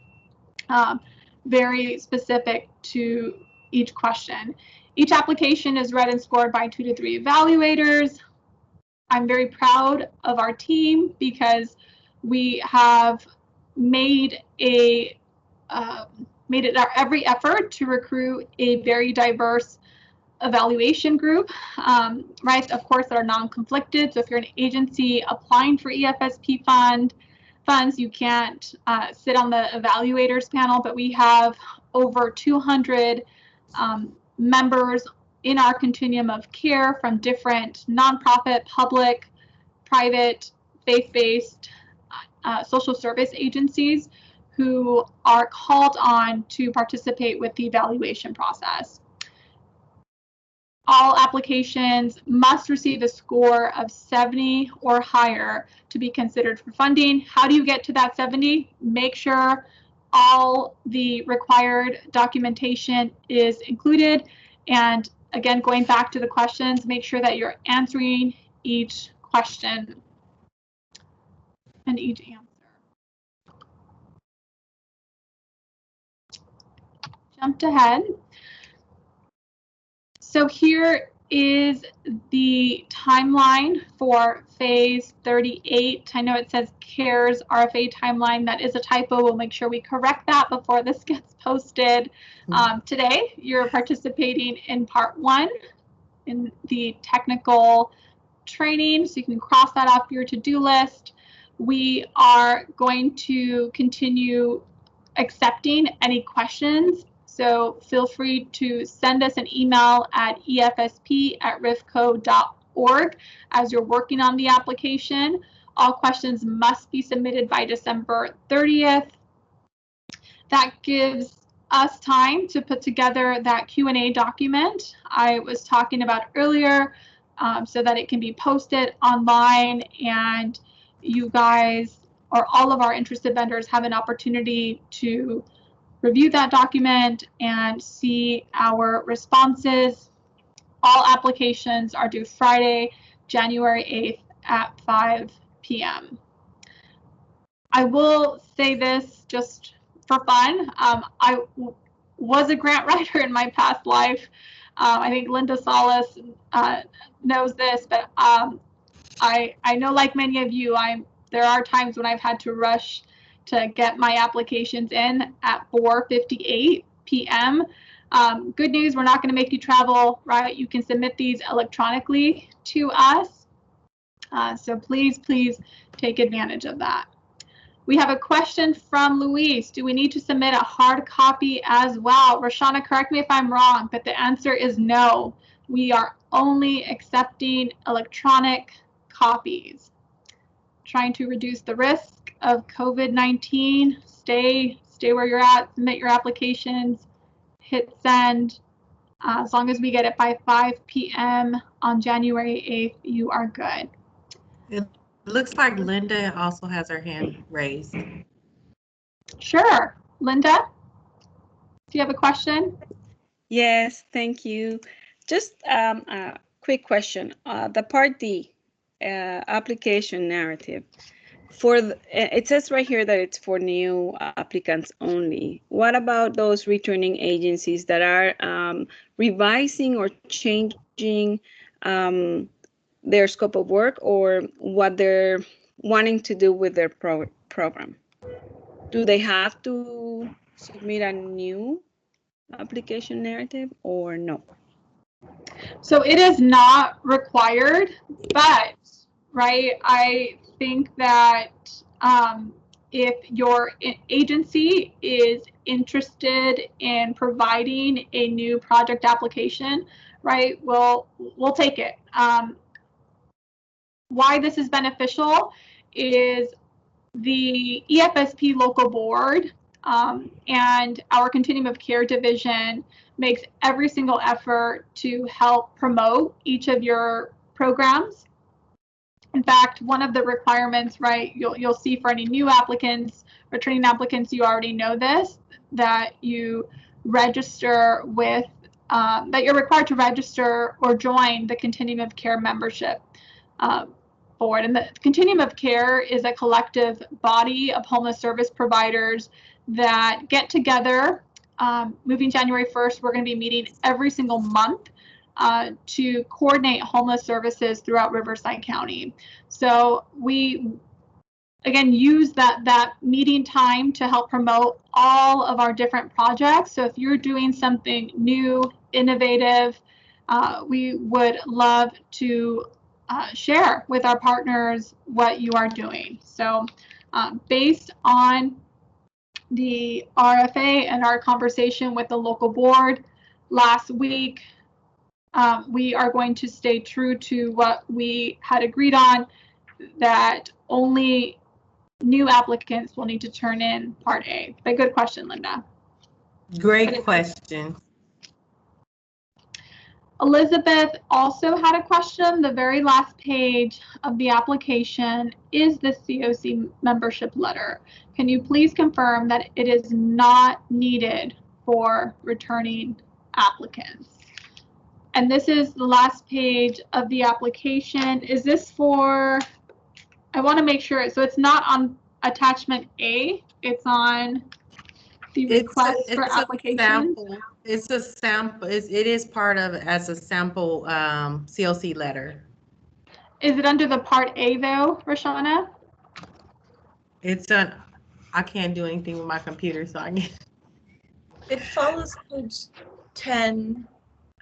very specific to each question. Each application is read and scored by 2 to 3 evaluators. I'm very proud of our team because we have made it our every effort to recruit a very diverse evaluation group, right? Of course, that are non-conflicted. So if you're an agency applying for EFSP funds, you can't sit on the evaluators panel, but we have over 200 members in our continuum of care from different nonprofit, public, private, faith-based social service agencies who are called on to participate with the evaluation process. All applications must receive a score of 70 or higher to be considered for funding. How do you get to that 70? Make sure all the required documentation is included. And again, going back to the questions, make sure that you're answering each question and each answer. Jumped ahead. So here is the timeline for phase 38. I know it says CARES RFA timeline. That is a typo. We'll make sure we correct that before this gets posted. Today, you're participating in part 1 in the technical training, so you can cross that off your to-do list. We are going to continue accepting any questions. So feel free to send us an email at efsp@rifco.org as you're working on the application. All questions must be submitted by December 30th. That gives us time to put together that Q&A document I was talking about earlier, so that it can be posted online and you guys or all of our interested vendors have an opportunity to review that document and see our responses. All applications are due Friday, January 8th at 5 p.m. I will say this just for fun. I was a grant writer in my past life. I think Linda Salas knows this, but I know, like many of you, there are times when I've had to rush to get my applications in at 4:58 p.m. Good news, we're not going to make you travel, right? You can submit these electronically to us. So please take advantage of that. We have a question from Luis. Do we need to submit a hard copy as well? Roshana, correct me if I'm wrong, but the answer is no. we are only accepting electronic copies. Trying to reduce the risk of COVID-19, stay where you're at, submit your applications, hit send. As long as we get it by 5 p.m. on January 8th, you are good. It looks like Linda also has her hand raised. Sure. Linda, do you have a question? Yes, thank you. Just a quick question. The Part D application narrative. It says right here that it's for new applicants only. What about those returning agencies that are revising or changing their scope of work or what they're wanting to do with their program? Do they have to submit a new application narrative or no? So it is not required, but right, I think that if your agency is interested in providing a new project application, right, we'll take it. Why this is beneficial is the EFSP local board and our continuum of care division makes every single effort to help promote each of your programs. In fact, one of the requirements, right, you'll see for any new applicants, returning applicants, you already know this, that you register with, that you're required to register or join the continuum of care membership board. And the continuum of care is a collective body of homeless service providers that get together. Moving January 1st, we're going to be meeting every single month to coordinate homeless services throughout Riverside County. So we, again, use that meeting time to help promote all of our different projects. So if you're doing something new, innovative, we would love to share with our partners what you are doing. So based on the RFA and our conversation with the local board last week, we are going to stay true to what we had agreed on, that only new applicants will need to turn in Part A. But good question, Linda. Great question. Elizabeth also had a question. The very last page of the application is the COC membership letter. Can you please confirm that it is not needed for returning applicants? And this is the last page of the application. Is this for, I want to make sure, so it's not on attachment A, it's on the request for application. It's a sample. It is part of as a sample COC letter. Is it under the Part A though, Rashana? It's a, I can't do anything with my computer, so I can't. It follows page 10,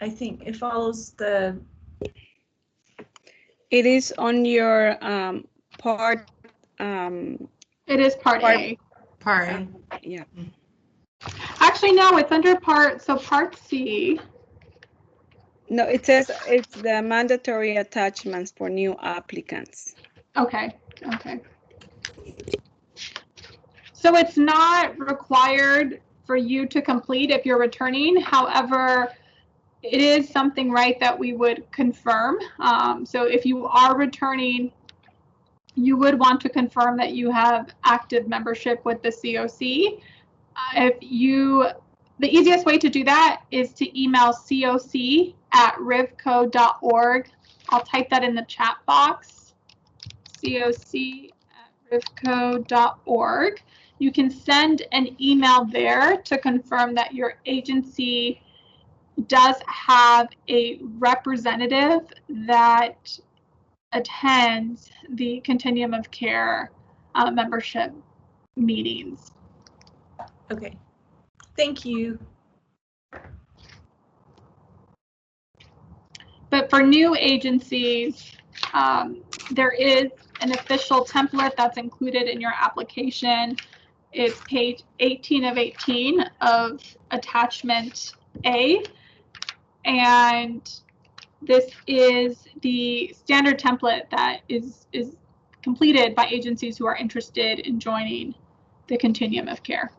I think. It follows the. It is on your part. It is Part A. Part A. Yeah. Actually, no, it's under Part C. No, it says it's the mandatory attachments for new applicants. Okay. So it's not required for you to complete if you're returning. However, it is something, right, that we would confirm. So if you are returning, you would want to confirm that you have active membership with the COC. The easiest way to do that is to email coc@rivco.org. I'll type that in the chat box, coc@rivco.org. You can send an email there to confirm that your agency does have a representative that attends the Continuum of Care membership meetings. Okay, thank you. But for new agencies, there is an official template that's included in your application. It's page 18 of 18 of attachment A. And This is the standard template that is completed by agencies who are interested in joining the continuum of care.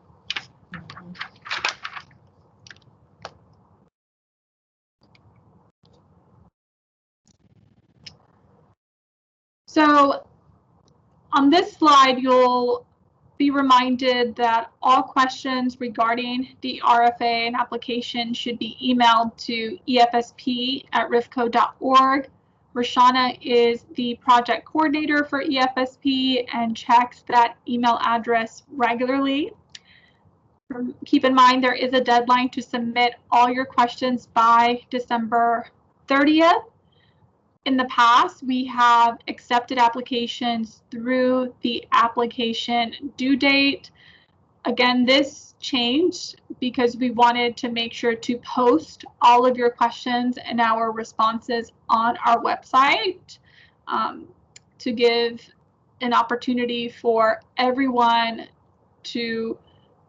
So on this slide, you'll be reminded that all questions regarding the RFA and application should be emailed to efsp@rifco.org. Roshana is the project coordinator for EFSP and checks that email address regularly. Keep in mind there is a deadline to submit all your questions by December 30th. In the past, we have accepted applications through the application due date. Again, this changed because we wanted to make sure to post all of your questions and our responses on our website to give an opportunity for everyone to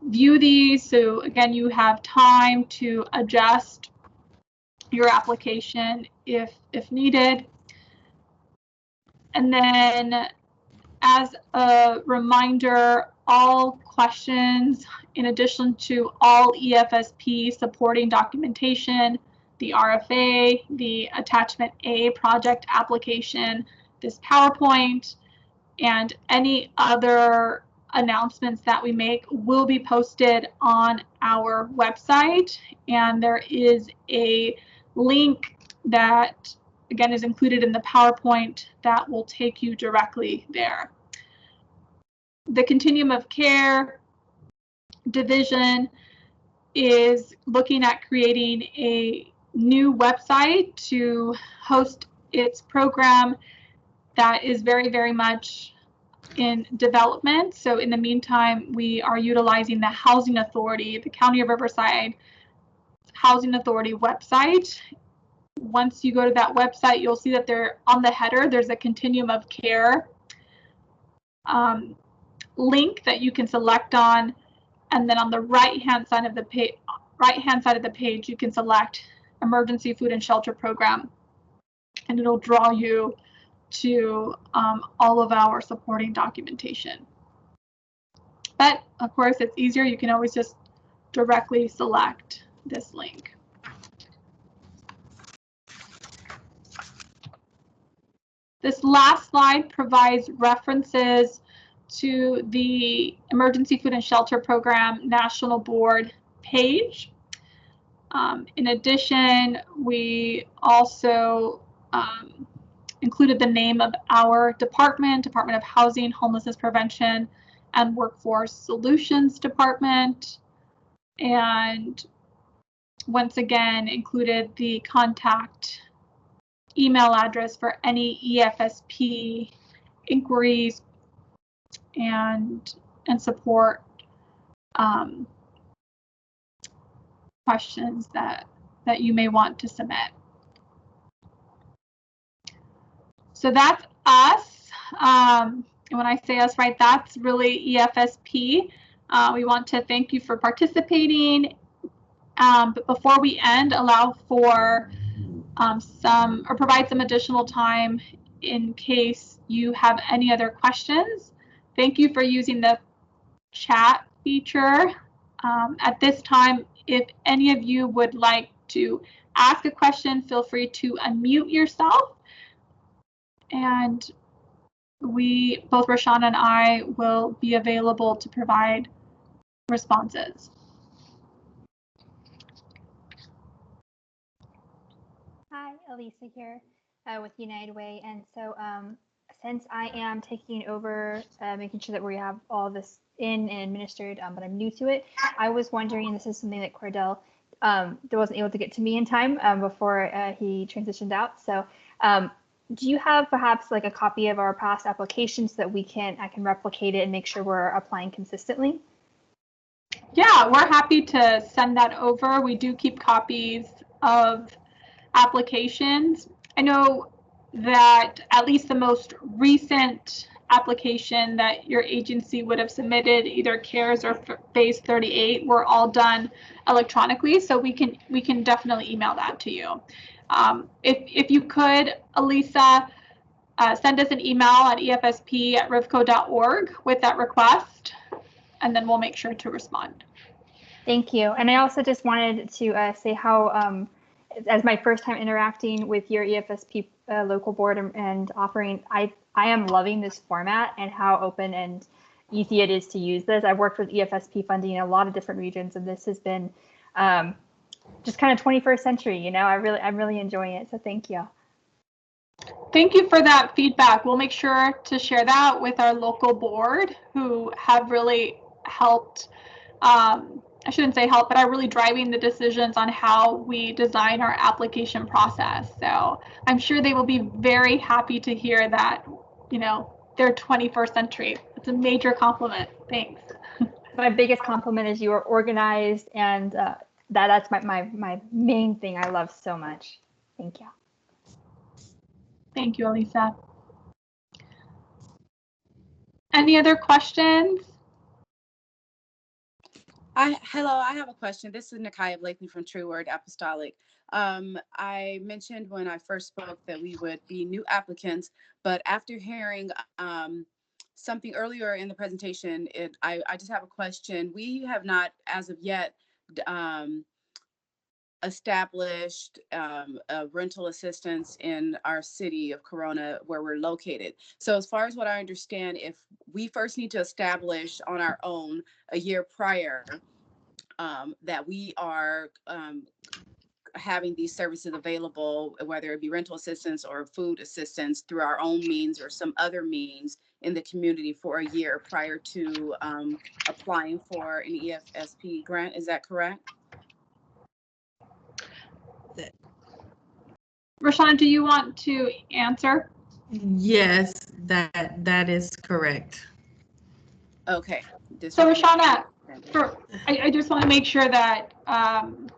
view these. So again, you have time to adjust your application if needed. And then as a reminder, all questions, in addition to all EFSP supporting documentation, the RFA, the attachment A project application, this PowerPoint, and any other announcements that we make will be posted on our website. And there is a link that, again, is included in the PowerPoint that will take you directly there. The Continuum of Care division is looking at creating a new website to host its program that is very, very much in development. So in the meantime, we are utilizing the Housing Authority, the County of Riverside Housing Authority website. Once you go to that website, you'll see that there on the header, there's a Continuum of Care link that you can select on, and then on the right-hand side of the page, you can select Emergency Food and Shelter Program, and it'll draw you to all of our supporting documentation. But of course, it's easier. You can always just directly select this link. This last slide provides references to the Emergency Food and Shelter Program National Board page. In addition, we also included the name of our department, Department of Housing, Homelessness Prevention, and Workforce Solutions Department. And once again, included the contact email address for any EFSP inquiries and support questions that you may want to submit. So that's us. And when I say us, right, that's really EFSP. We want to thank you for participating. But before we end, allow for provide some additional time in case you have any other questions. Thank you for using the chat feature. At this time, if any of you would like to ask a question, feel free to unmute yourself. And both Roshana and I will be available to provide responses. Hi, Elisa here with United Way. And so since I am taking over, making sure that we have all this in and administered, but I'm new to it, I was wondering, this is something that Cordell wasn't able to get to me in time before he transitioned out. So do you have perhaps like a copy of our past applications so that I can replicate it and make sure we're applying consistently? Yeah, we're happy to send that over. We do keep copies of applications. I know that at least the most recent application that your agency would have submitted, either CARES or Phase 38, were all done electronically, so we can definitely email that to you. If you could, Elisa, send us an email at efsp@rivco.org with that request, and then we'll make sure to respond. Thank you. And I also just wanted to say how, as my first time interacting with your EFSP local board and offering, I am loving this format and how open and easy it is to use this. I've worked with EFSP funding in a lot of different regions, and this has been just kind of 21st century, you know. I'm really enjoying it. So thank you. Thank you for that feedback. We'll make sure to share that with our local board, who have really helped, I shouldn't say help, but are really driving the decisions on how we design our application process. So I'm sure they will be very happy to hear that, you know, they're 21st century. It's a major compliment. Thanks. My biggest compliment is you are organized, and that's my main thing I love so much. Thank you. Thank you, Elisa. Any other questions? Hello, I have a question. This is Nikaya Blakely from True Word Apostolic. I mentioned when I first spoke that we would be new applicants, but after hearing something earlier in the presentation, I just have a question. We have not, as of yet, established rental assistance in our city of Corona where we're located. So as far as what I understand, if we first need to establish on our own a year prior that we are having these services available, whether it be rental assistance or food assistance through our own means or some other means in the community for a year prior to applying for an EFSP grant, is that correct? Rashawn, do you want to answer? Yes, that is correct. Okay. So Rashana, I just want to make sure that I'm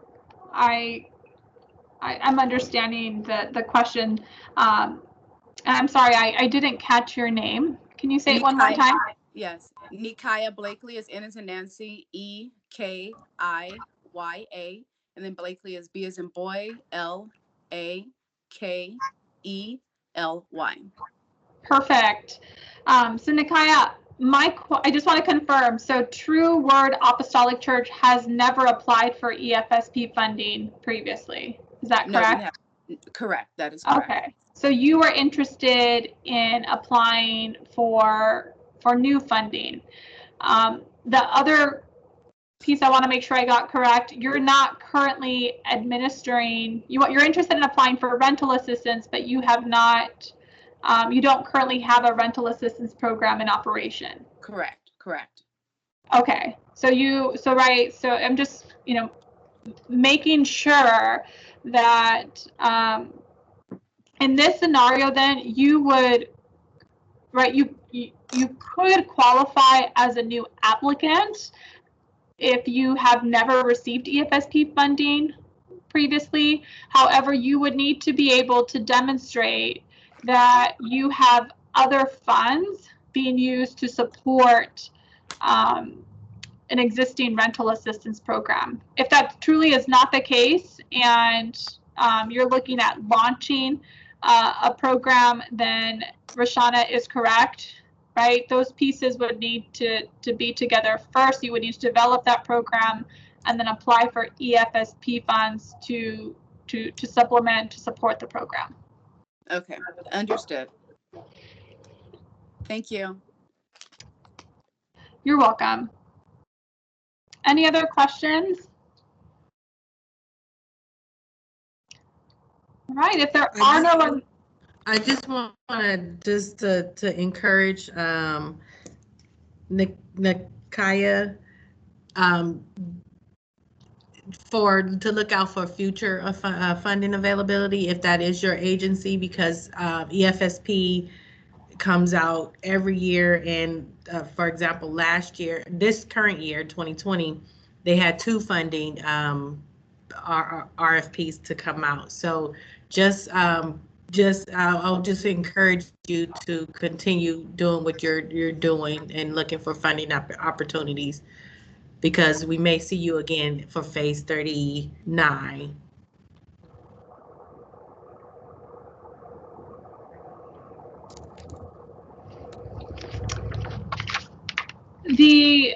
understanding the question. I'm sorry, I didn't catch your name. Can you say it one more time? Yes, Nikaya Blakely is N as in Nancy, EKIYA, and then Blakely is B as in boy, LAKELY. Perfect. So Nikaya, I just want to confirm. So True Word Apostolic Church has never applied for EFSP funding previously. Is that correct? No, correct. That is correct. Okay. So you are interested in applying for new funding. The other piece I want to make sure I got correct, you're not currently administering, you're interested in applying for rental assistance, but you have not, you don't currently have a rental assistance program in operation. Correct. Okay. So I'm just, making sure that in this scenario, then you would, you could qualify as a new applicant if you have never received EFSP funding previously. However, you would need to be able to demonstrate that you have other funds being used to support an existing rental assistance program. If that truly is not the case, and you're looking at launching a program, then Rashana is correct, right? Those pieces would need to be together. First, you would need to develop that program and then apply for EFSP funds to support the program. Okay, understood. Thank you. You're welcome. Any other questions? All right, if there are no one. I just want to encourage Nikaya to look out for future funding availability if that is your agency, because EFSP comes out every year, and for example, this current year 2020, they had 2 funding RFPs to come out. So I'll just encourage you to continue doing what you're doing and looking for funding opportunities, because we may see you again for phase 39. The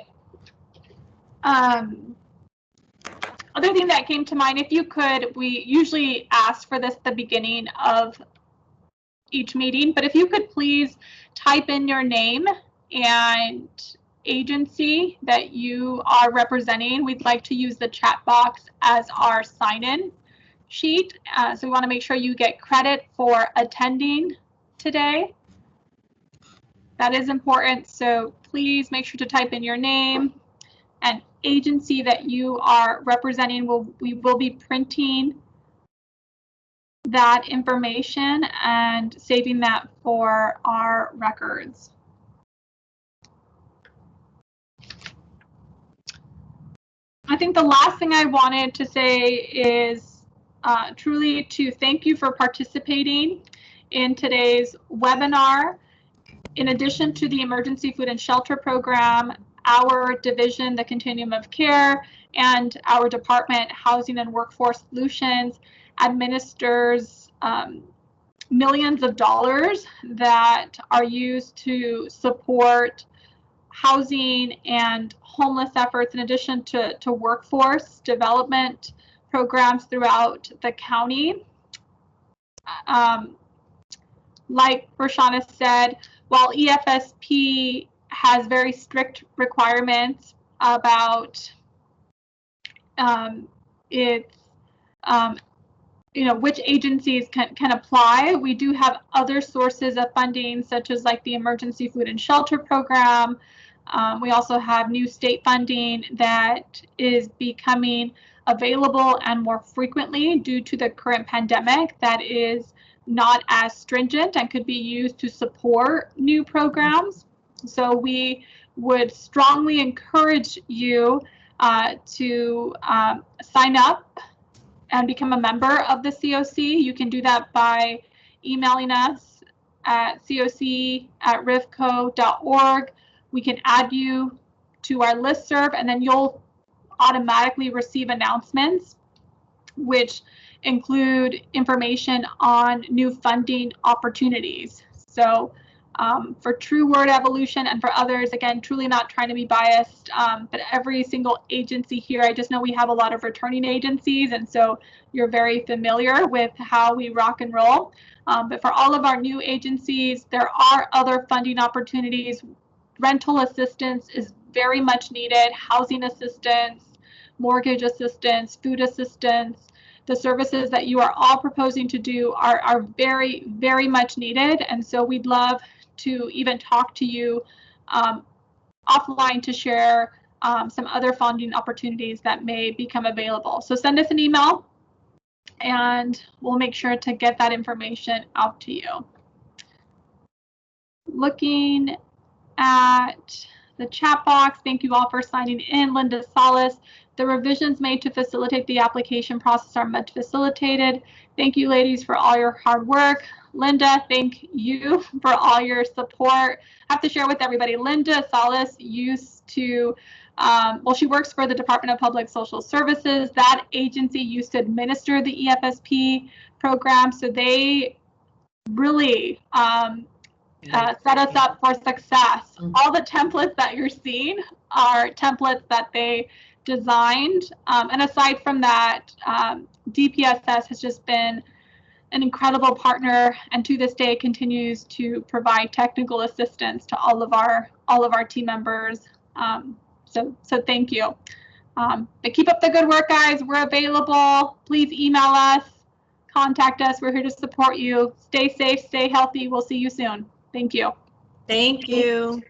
other thing that came to mind, if you could, we usually ask for this at the beginning of each meeting, but if you could please type in your name and agency that you are representing. We'd like to use the chat box as our sign-in sheet. So we want to make sure you get credit for attending today. That is important. So please make sure to type in your name and agency that you are representing. We will be printing that information and saving that for our records. I think the last thing I wanted to say is truly to thank you for participating in today's webinar. In addition to the Emergency Food and Shelter Program, our division, the Continuum of Care, and our department, Housing and Workforce Solutions, administers millions of dollars that are used to support housing and homeless efforts, in addition to workforce development programs throughout the county. Like Roshana said, while EFSP has very strict requirements about which agencies can apply, we do have other sources of funding, such as like the Emergency Food and Shelter Program. We also have new state funding that is becoming available and more frequently due to the current pandemic that is not as stringent and could be used to support new programs. So we would strongly encourage you to sign up and become a member of the COC. You can do that by emailing us at coc@rivco.org. We can add you to our listserv, and then you'll automatically receive announcements which include information on new funding opportunities. So for True Word Evolution and for others, again, truly not trying to be biased, but every single agency here, I just know we have a lot of returning agencies, and so you're very familiar with how we rock and roll. But for all of our new agencies, there are other funding opportunities. Rental assistance is very much needed, housing assistance, mortgage assistance, food assistance. The services that you are all proposing to do are very, very much needed. And so we'd love to even talk to you offline to share some other funding opportunities that may become available. So send us an email and we'll make sure to get that information out to you. Looking at the chat box, thank you all for signing in. Linda Salas, the revisions made to facilitate the application process are much facilitated. Thank you, ladies, for all your hard work. Linda, thank you for all your support. I have to share with everybody, Linda Salas used to, well, she works for the Department of Public Social Services. That agency used to administer the EFSP program, so they really set us up for success. All the templates that you're seeing are templates that they designed. And aside from that, DPSS has just been an incredible partner, and to this day continues to provide technical assistance to all of our team members. So thank you. But keep up the good work, guys. We're available. Please email us, contact us. We're here to support you. Stay safe, stay healthy. We'll see you soon. Thank you. Thank you.